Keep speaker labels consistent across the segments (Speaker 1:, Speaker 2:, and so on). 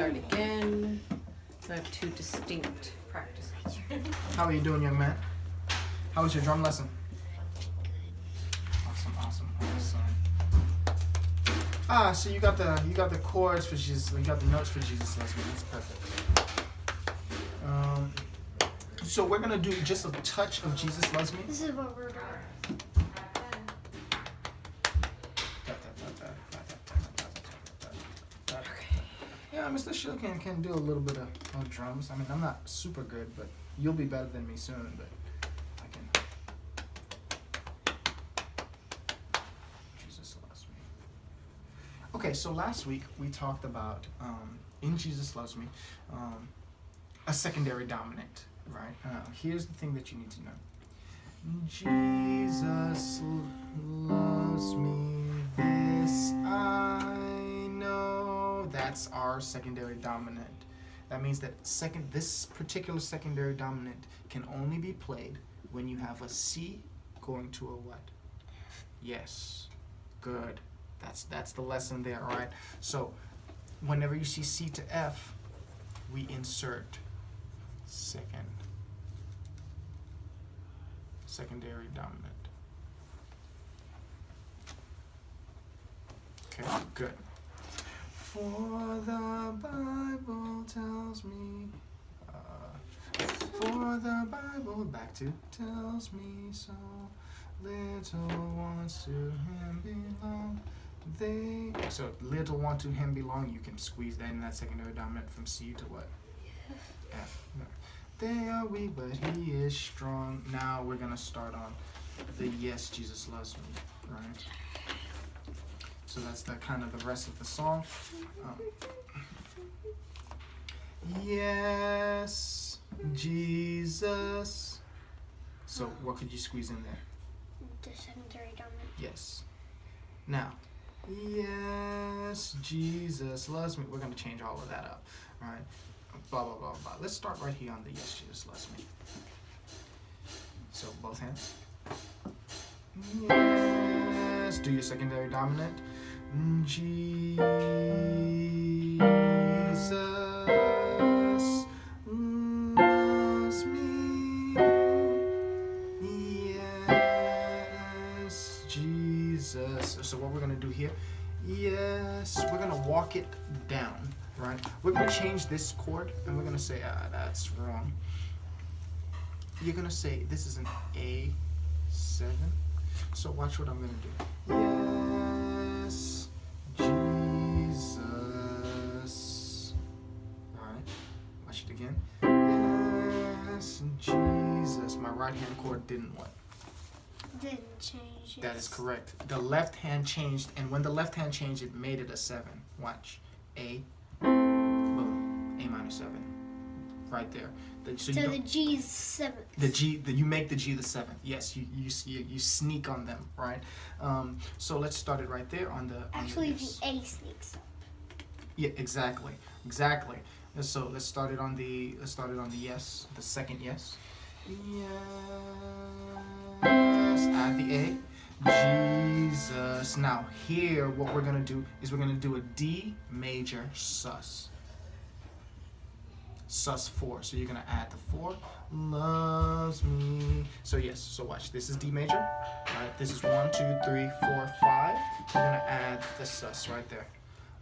Speaker 1: start again. So I have two distinct practice concerns.
Speaker 2: How are you doing, young man? How was your drum lesson? Awesome. So you got the chords for Jesus. You got the notes for Jesus Loves Me. That's perfect. So we're gonna do just a touch of Jesus Loves Me.
Speaker 3: This is what we're doing.
Speaker 2: Yeah, Mr. Shill can do a little bit of drums. I mean, I'm not super good, but you'll be better than me soon. But I can. Jesus Loves Me. Okay, so last week we talked about in Jesus Loves Me, a secondary dominant, right? Here's the thing that you need to know. Jesus loves me, this I know. That's our secondary dominant. That means that this particular secondary dominant can only be played when you have a C going to a what? Yes. Good. That's the lesson there, all right? So whenever you see C to F, we insert secondary dominant. Okay, good. For the Bible tells me, for the Bible back to tells me so, little ones to him belong. So little want to him belong, you can squeeze that in that secondary dominant from C to what? F. No. They are weak, but he is strong. Now we're gonna start on the yes, Jesus loves me, right? So that's the kind of the rest of the song. Yes, Jesus. So what could you squeeze in there?
Speaker 3: The secondary dominant.
Speaker 2: Yes. Now, yes, Jesus loves me. We're going to change all of that up. All right. Blah, blah, blah, blah. Let's start right here on the yes, Jesus loves me. So both hands. Yes. Do your secondary dominant. Jesus loves me. Yes, Jesus. So what we're going to do here, yes, we're going to walk it down, right? We're going to change this chord, and we're going to say, that's wrong. You're going to say, this is an A7. So watch what I'm going to do. Yes, Jesus. All right, watch it again. Yes, Jesus. My right hand chord didn't what?
Speaker 3: Didn't change.
Speaker 2: That is correct. The left hand changed, and when the left hand changed, it made it a 7. Watch. A, boom, A minor 7. Right there.
Speaker 3: So the G is 7th.
Speaker 2: You make the G the 7th. Yes, you sneak on them, right? So let's start it right there on the.
Speaker 3: Actually,
Speaker 2: the
Speaker 3: A sneaks up.
Speaker 2: Yeah, exactly. And so let's start it on the yes, the second yes. Yes. Add the A. Jesus. Now here, what we're gonna do is we're gonna do a D major sus. Sus 4. So you're gonna add the 4. Loves me. So yes. So watch. This is D major. Right. This is 1, 2, 3, 4, 5. You're gonna add the sus right there.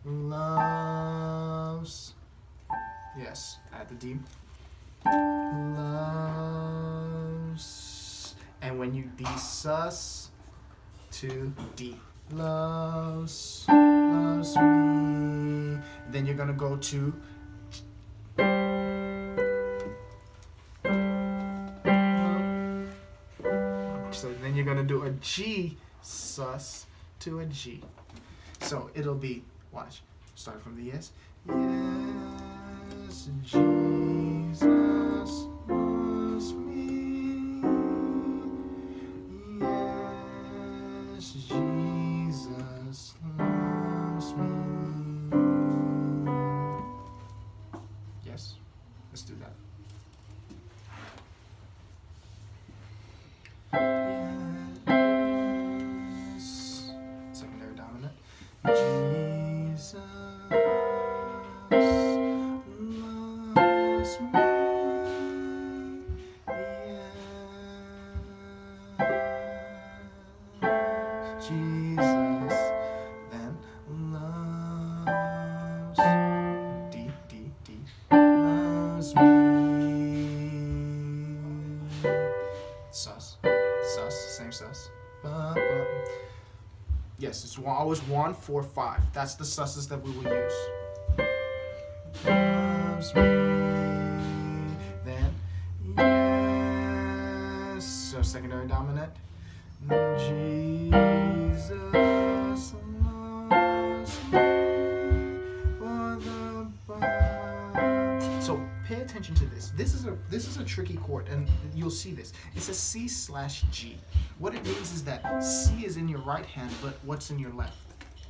Speaker 2: Loves. Yes. Add the D. Loves. And when you D sus to D. Loves me. Then you're gonna go to. So then you're gonna do a G sus to a G. So it'll be, watch, start from the yes. Yes, Jesus loves me. Yes, Jesus loves me. Yes, let's do that. Yes. Secondary dominant. Jesus It's always 1, 4, 5. That's the susses that we will use. Loves me, then yes. So secondary dominant. Jesus loves me for the Bible. So pay attention to this. This is a tricky chord, and you'll see this. It's a C/G. What it means is that C is in your right hand, but what's in your left?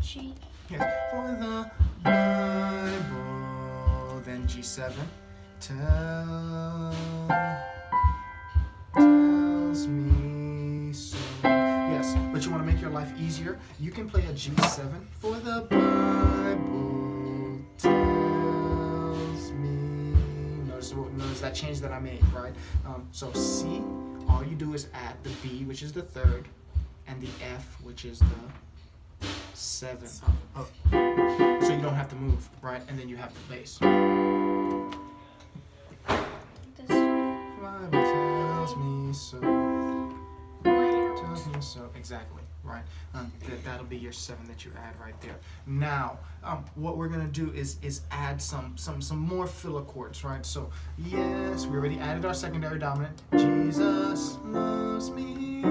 Speaker 3: G.
Speaker 2: Yes. For the Bible, then G7. Tells me so. Yes, but you want to make your life easier? You can play a G7. For the Bible tells me. Notice that change that I made, right? So C, all you do is add the B, which is the third, and the F, which is the 7. Oh. So you don't have to move, right? And then you have the bass.
Speaker 3: This
Speaker 2: Bible tells me so.
Speaker 3: white
Speaker 2: Tells me so. Exactly, right? That'll be your 7 that you add right there. Now, what we're gonna do is add some more filler chords, right? So yes, we already added our secondary dominant. Jesus loves me.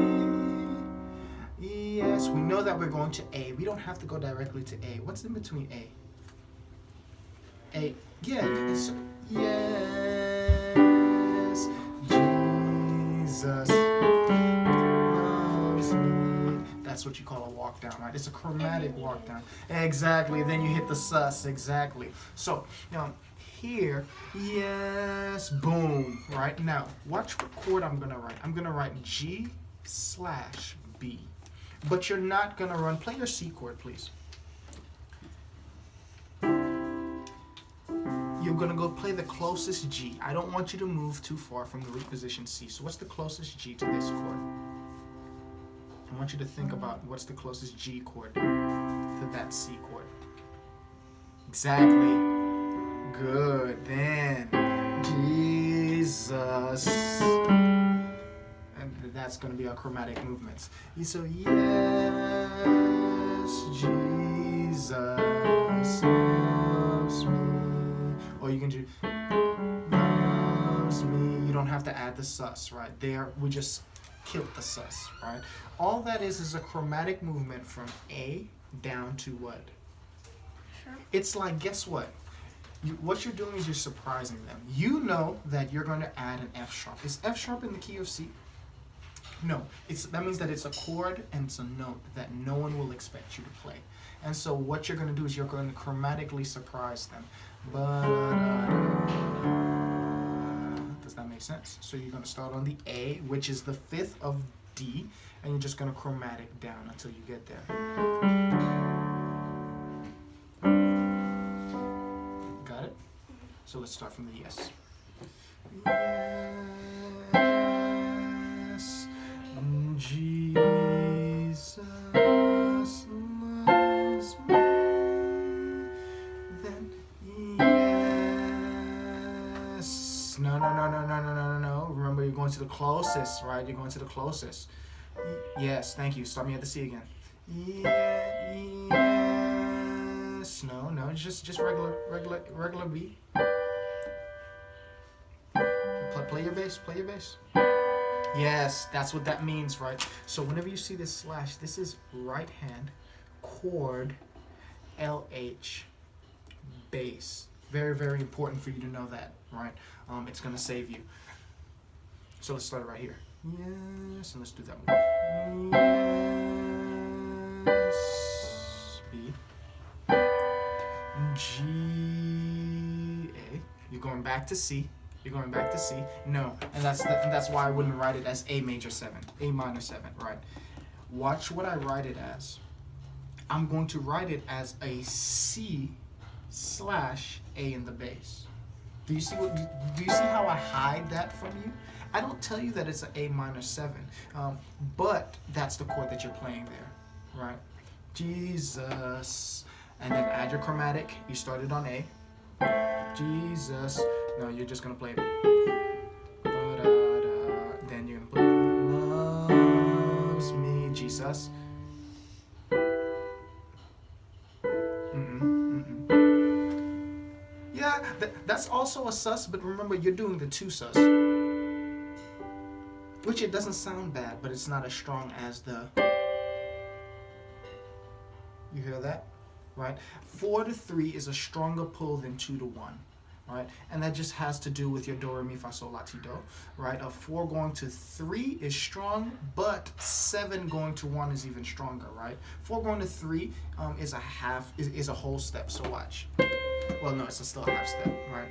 Speaker 2: Yes, we know that we're going to A. We don't have to go directly to A. What's in between A? A. Yeah. Yes. Jesus loves me. That's what you call a walk down, right? It's a chromatic walk down. Exactly. Then you hit the sus. Exactly. So, here, yes, boom. Right now, watch what chord I'm gonna write. I'm gonna write G/B. But you're not gonna run. Play your C chord, please. You're gonna go play the closest G. I don't want you to move too far from the root position C. So what's the closest G to this chord? I want you to think about what's the closest G chord to that C chord. Exactly. Good. Then Jesus. And that's going to be our chromatic movements. So yes, Jesus loves me. Or you can do loves me. You don't have to add the sus, right? There, we just killed the sus, right? All that is a chromatic movement from A down to what?
Speaker 3: Sure.
Speaker 2: It's like, guess what? What you're doing is you're surprising them. You know that you're going to add an F sharp. Is F sharp in the key of C? No, that means that it's a chord and it's a note that no one will expect you to play. And so what you're going to do is you're going to chromatically surprise them. Does that make sense? So you're going to start on the A, which is the 5th of D, and you're just going to chromatic down until you get there. Got it? So let's start from the yes. Yes. Jesus loves me, then yes. No. Remember, you're going to the closest, right? You're going to the closest. Yes, thank you. Start me at the C again. Yes. No, just regular B. Play your bass. Yes, that's what that means, right? So whenever you see this slash, this is right hand, chord, LH, bass. Very, very important for you to know that, right? It's going to save you. So let's start it right here. Yes, and let's do that one. Yes, B, G, A. You're going back to C. No, and that's why I wouldn't write it as A major 7, A minor 7, right? Watch what I write it as. I'm going to write it as a C/A in the bass. Do you see how I hide that from you? I don't tell you that it's an A minor 7, but that's the chord that you're playing there, right? Jesus, and then add your chromatic. You started on A. Jesus. No, you're just gonna play it. Then you're gonna play loves me, Jesus. Yeah, that's also a sus, but remember you're doing the 2 sus. Which it doesn't sound bad, but it's not as strong as the... You hear that? Right? 4 to 3 is a stronger pull than 2 to 1. Right? And that just has to do with your do, re, mi, fa, sol, la, ti, do. Right? A 4 going to 3 is strong, but 7 going to 1 is even stronger. Right? 4 going to 3 is a half, is a whole step. So watch. Well, no, it's still a half step. Right?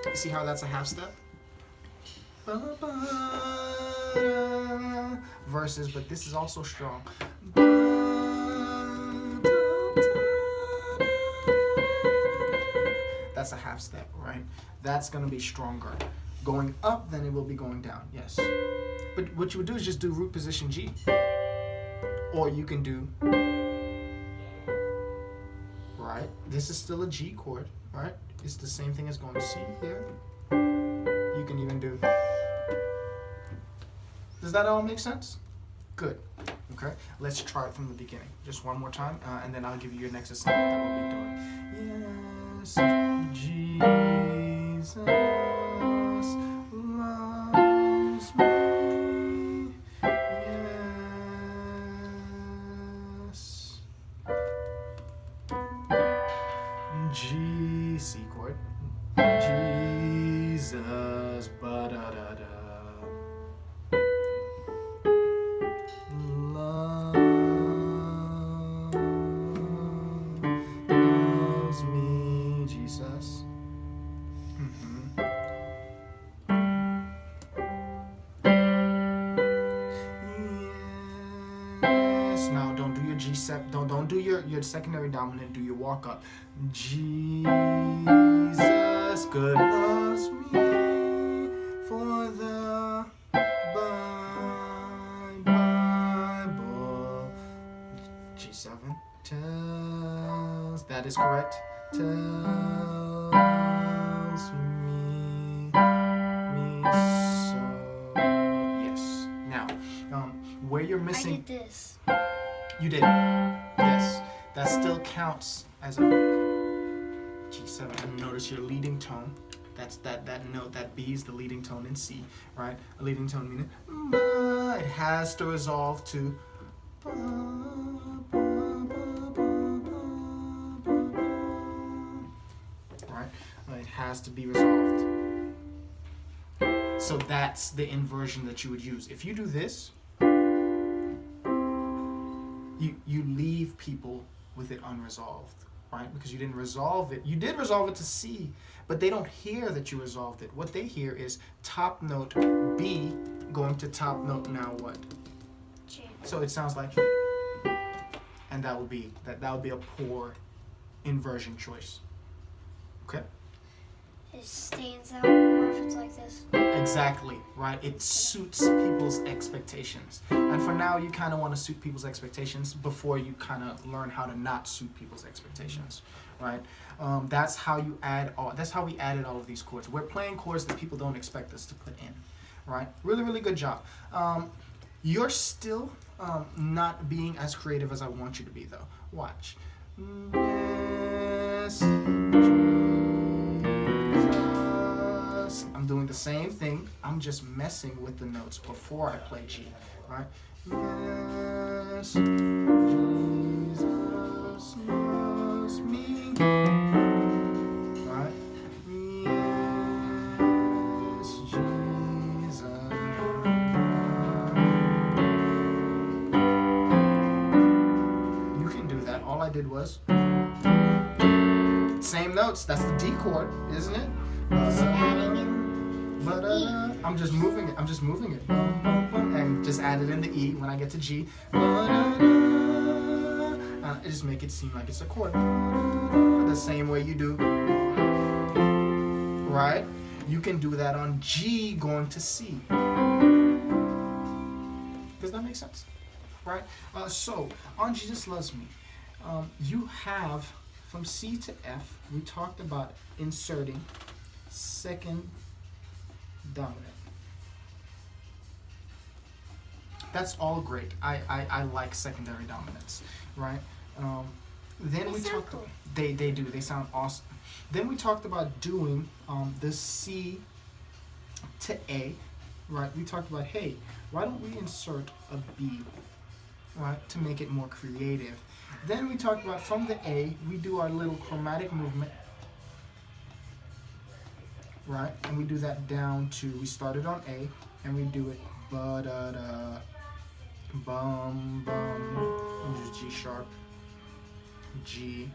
Speaker 2: You see how that's a half step? Versus, but this is also strong. That's a half step, right? That's gonna be stronger going up than it will be going down, yes. But what you would do is just do root position G. Or you can do, right? This is still a G chord, right? It's the same thing as going to C here. You can even do. Does that all make sense? Good. Okay, let's try it from the beginning. Just one more time, and then I'll give you your next assignment that we'll be doing. Yes, Jesus loves me. Yes. G, C chord. Jesus, ba-da-da-da. Loves me, Jesus. Yes. Now don't do your G7. Don't do your secondary dominant. Do your walk up. Jesus, good loves me for the Bible. G7 tells. That is correct. Tells me so. Yes. Now, where you're
Speaker 3: I
Speaker 2: missing.
Speaker 3: did this.
Speaker 2: You did. Yes. That still counts as a G7. And notice your leading tone. That's that note, that B is the leading tone in C, right? A leading tone meaning it has to resolve to right? It has to be resolved. So that's the inversion that you would use. If you do this, you leave people with it unresolved, right? Because you didn't resolve it. You did resolve it to C, but they don't hear that you resolved it. What they hear is top note B going to top note now what?
Speaker 3: G.
Speaker 2: So it sounds like, and that would be a poor inversion choice. Okay?
Speaker 3: It stands out more if it's like this.
Speaker 2: Exactly, right? It suits people's expectations. And for now, you kind of want to suit people's expectations before you kind of learn how to not suit people's expectations, right? That's how we added all of these chords. We're playing chords that people don't expect us to put in, right? Really, really good job. You're still not being as creative as I want you to be, though. Watch. Yes. I'm doing the same thing. I'm just messing with the notes before I play G, right? Yes, Jesus loves me, right? Yes, Jesus. You can do that. All I did was same notes. That's the D chord, isn't it? I'm just moving it. And just add it in the E when I get to G. I just make it seem like it's a chord. The same way you do. Right? You can do that on G going to C. Does that make sense? Right? So, on Jesus Loves Me, you have from C to F, we talked about inserting second dominant. That's all great. I like secondary dominants, right? Then
Speaker 3: They
Speaker 2: we
Speaker 3: sound
Speaker 2: talked.
Speaker 3: cool.
Speaker 2: They do. They sound awesome. Then we talked about doing the C to A, right? We talked about, hey, why don't we insert a B, right, to make it more creative. Then we talked about from the A, we do our little chromatic movement, right? And we do that down to, we started on A, and we do it ba da da, bum bum, and just G sharp, G.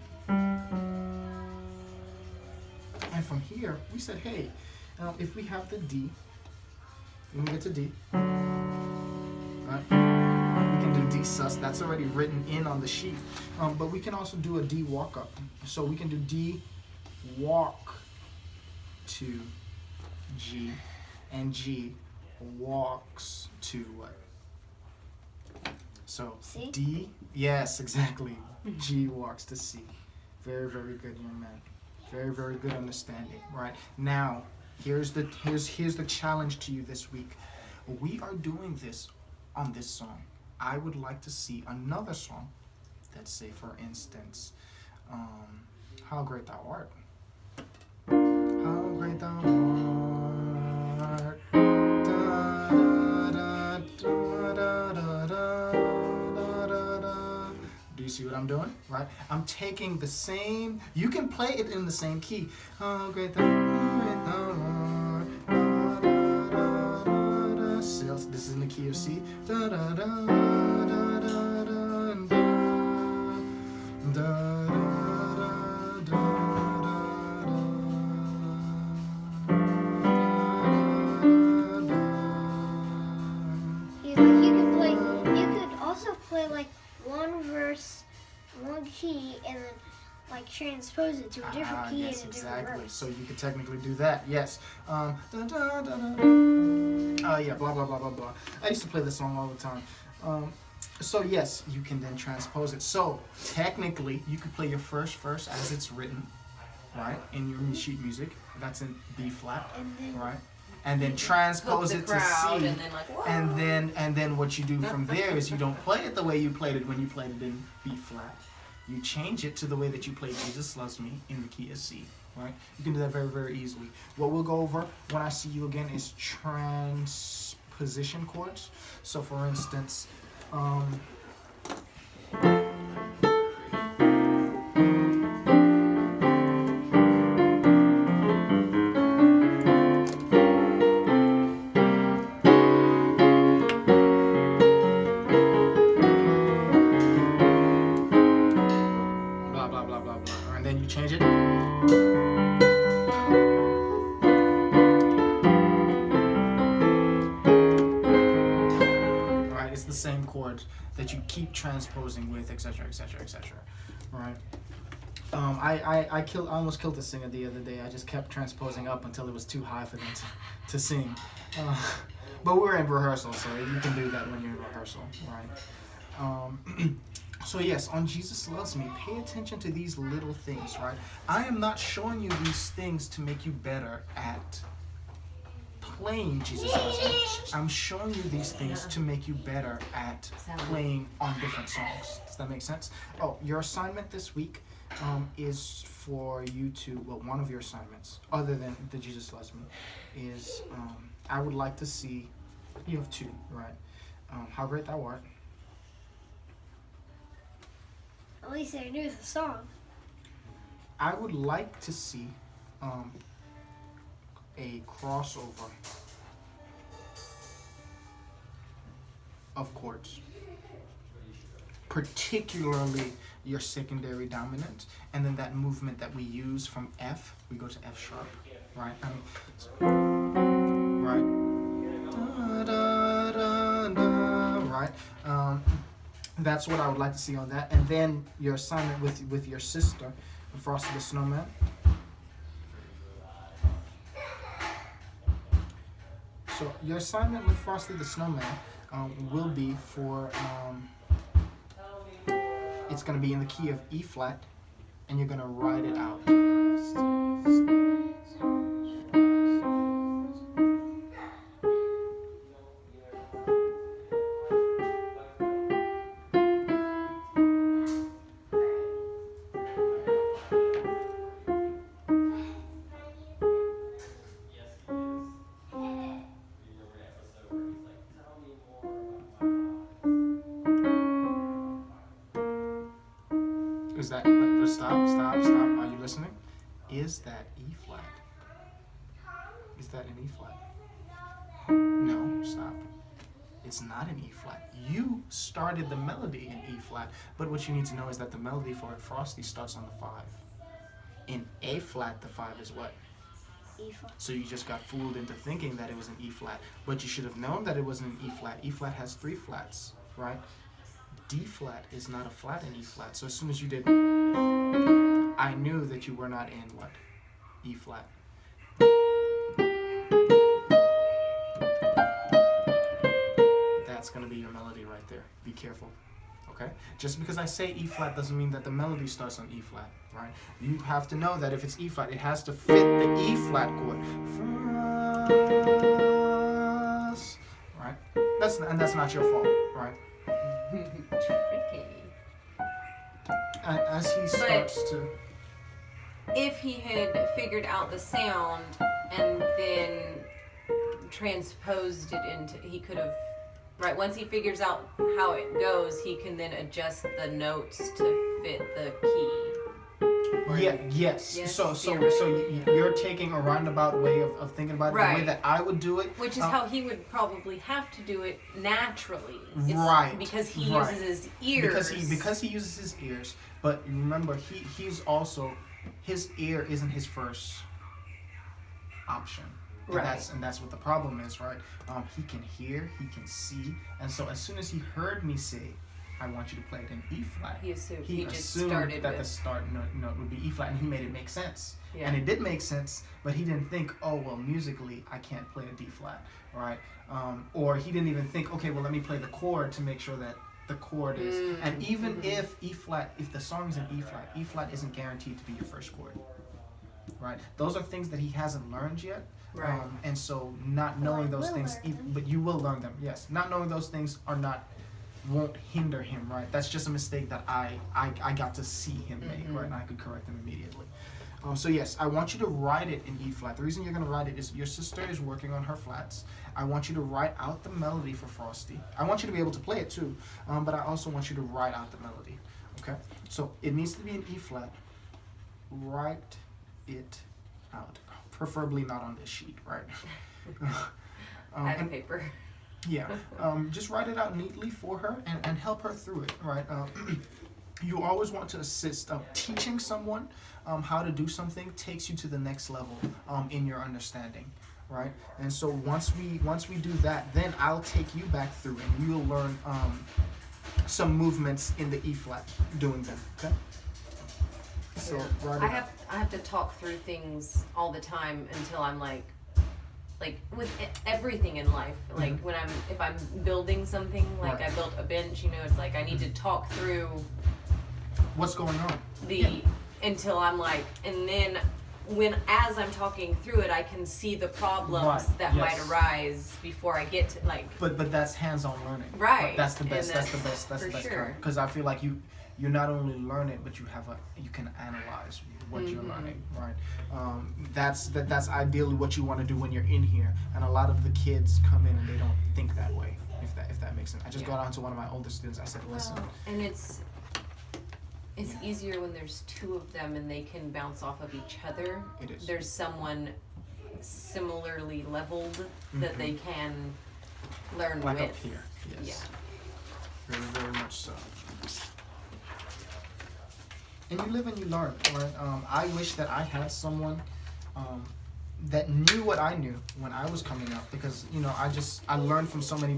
Speaker 2: And from here, we said, hey, if we have the D, when we get to D, right, we can do D sus. That's already written in on the sheet. But we can also do a D walk up. So we can do D walk to G, and G walks to what? So
Speaker 3: C?
Speaker 2: D, yes, exactly. G walks to C. Very, very good, young man. Very, very good understanding. Right now, here's the challenge to you this week. We are doing this on this song. I would like to see another song. Let's say, for instance, "How Great Thou Art." How great thou art. Da, da, da, da, da, da, da, da. Do you see what I'm doing? Right? I'm taking the same. You can play it in the same key. How great thou art. Da, da, da, da, da. So this is in the key of C. Da, da, da, da, da, da, da, da.
Speaker 3: You could also play like one verse, one key, and then like transpose it to a different key
Speaker 2: Yes,
Speaker 3: and a different
Speaker 2: exactly.
Speaker 3: verse.
Speaker 2: So you could technically do that. Yes. Da, da, da, da. Yeah. Blah blah blah blah blah. I used to play this song all the time. So yes, you can then transpose it. So technically, you could play your first verse as it's written, right, in your sheet music. That's in B flat,
Speaker 3: And then
Speaker 2: right, and then transpose it to C.
Speaker 1: And then like, whoa.
Speaker 2: And then what you do from there is you don't play it the way you played it when you played it in B flat. You change it to the way that you played Jesus Loves Me in the key of C. Right? You can do that very, very easily. What we'll go over when I see you again is transposition chords. So for instance, blah blah blah blah blah, and then you change it. Right, it's the same chord that you keep transposing with, etc., etc., etc. Right. I almost killed the singer the other day. I just kept transposing up until it was too high for them to sing. But we're in rehearsal, so you can do that when you're in rehearsal, right? So yes, on Jesus Loves Me, pay attention to these little things, right? I am not showing you these things to make you better at playing Jesus Loves Me. I'm showing you these things to make you better at playing on different songs. Does that make sense? Oh, your assignment this week is for you to, well, one of your assignments, other than the Jesus Loves Me, is I would like to see, you have two, right? How Great Thou Art.
Speaker 3: at least I knew the song.
Speaker 2: I would like to see a crossover of chords, particularly your secondary dominant, and then that movement that we use from F, we go to F sharp, right? Right? Da, da, da, da, right? That's what I would like to see on that. And then your assignment with your sister, Frosty the Snowman. So your assignment with Frosty the Snowman will be for, it's going to be in the key of E flat, and you're going to write it out. Is that, but stop. Are you listening? Is that E flat? Is that an E flat? No, stop. It's not an E flat. You started the melody in E flat, but what you need to know is that the melody for Frosty starts on the 5. In A flat, the 5 is what?
Speaker 3: E flat.
Speaker 2: So you just got fooled into thinking that it was an E flat, but you should have known that it wasn't an E flat. E flat has 3 flats, right? D flat is not a flat in E flat. So as soon as you did, I knew that you were not in what? E flat. That's going to be your melody right there. Be careful. Okay? Just because I say E flat doesn't mean that the melody starts on E flat, right? You have to know that if it's E flat, it has to fit the E flat chord. Right? That's not your fault, right?
Speaker 1: Tricky.
Speaker 2: As he starts to...
Speaker 1: If he had figured out the sound and then transposed it into, he could have, right, once he figures out how it goes, he can then adjust the notes to fit the key.
Speaker 2: Yeah, yes.
Speaker 1: Yes,
Speaker 2: So
Speaker 1: theoretically.
Speaker 2: you're taking a roundabout way of thinking about it, the way
Speaker 1: Right.
Speaker 2: that I would do it.
Speaker 1: Which is how he would probably have to do it naturally. It's
Speaker 2: Right,
Speaker 1: because he
Speaker 2: right.
Speaker 1: uses his ears.
Speaker 2: Because he uses his ears, but remember he's also, his ear isn't his first option. And
Speaker 1: Right.
Speaker 2: that's what the problem is, right? He can hear, he can see, and so as soon as he heard me say, I want you to play it in E flat,
Speaker 1: He assumed.
Speaker 2: he
Speaker 1: just
Speaker 2: assumed
Speaker 1: started
Speaker 2: that
Speaker 1: with.
Speaker 2: the start note would be E flat, and he made it make sense.
Speaker 1: Yeah.
Speaker 2: And it did make sense, but he didn't think, oh, well, musically, I can't play a D flat, right? Or he didn't even think, okay, well, let me play the chord to make sure that the chord is. And even if E flat, if the song's in E flat isn't guaranteed to be your first chord, right? Those are things that he hasn't learned yet.
Speaker 1: Right.
Speaker 2: And so not knowing those things, but you will learn them, yes. Not knowing those things won't hinder him, right? That's just a mistake that I got to see him make, right? And I could correct him immediately. So yes, I want you to write it in E flat. The reason you're going to write it is your sister is working on her flats. I want you to write out the melody for Frosty. I want you to be able to play it too, but I also want you to write out the melody. Okay? So it needs to be in E flat. Write it out. Preferably not on this sheet, right?
Speaker 1: Add paper.
Speaker 2: Yeah, just write it out neatly for her and help her through it, right? You always want to assist. Teaching someone how to do something takes you to the next level in your understanding, right? And so once we do that, then I'll take you back through and you'll learn some movements in the E flat doing them, okay? So
Speaker 1: Yeah.
Speaker 2: write it out.
Speaker 1: I have to talk through things all the time until I'm like with everything in life, like if I'm building something, like
Speaker 2: Right.
Speaker 1: I built a bench, it's like I need to talk through
Speaker 2: What's going on?
Speaker 1: until I'm like, and then as I'm talking through it, I can see the problems
Speaker 2: Right,
Speaker 1: that
Speaker 2: yes.
Speaker 1: might arise before I get to like.
Speaker 2: But that's hands-on learning.
Speaker 1: Right.
Speaker 2: That's the best.
Speaker 1: And
Speaker 2: That's the best. That's the
Speaker 1: for
Speaker 2: best
Speaker 1: sure.
Speaker 2: kind. Because I feel like you not only learn it, but you can analyze what you're learning. Right. That's ideally what you want to do when you're in here. And a lot of the kids come in and they don't think that way. If that makes sense. I just got on to one of my older students. I said, listen.
Speaker 1: And it's easier when there's two of them and they can bounce off of each other.
Speaker 2: It is.
Speaker 1: There's someone similarly leveled that they can learn
Speaker 2: Like
Speaker 1: with.
Speaker 2: up here. Yes.
Speaker 1: Yeah.
Speaker 2: Very, very much so. And you live and you learn, right? I wish that I had someone that knew what I knew when I was coming up, because I learned from so many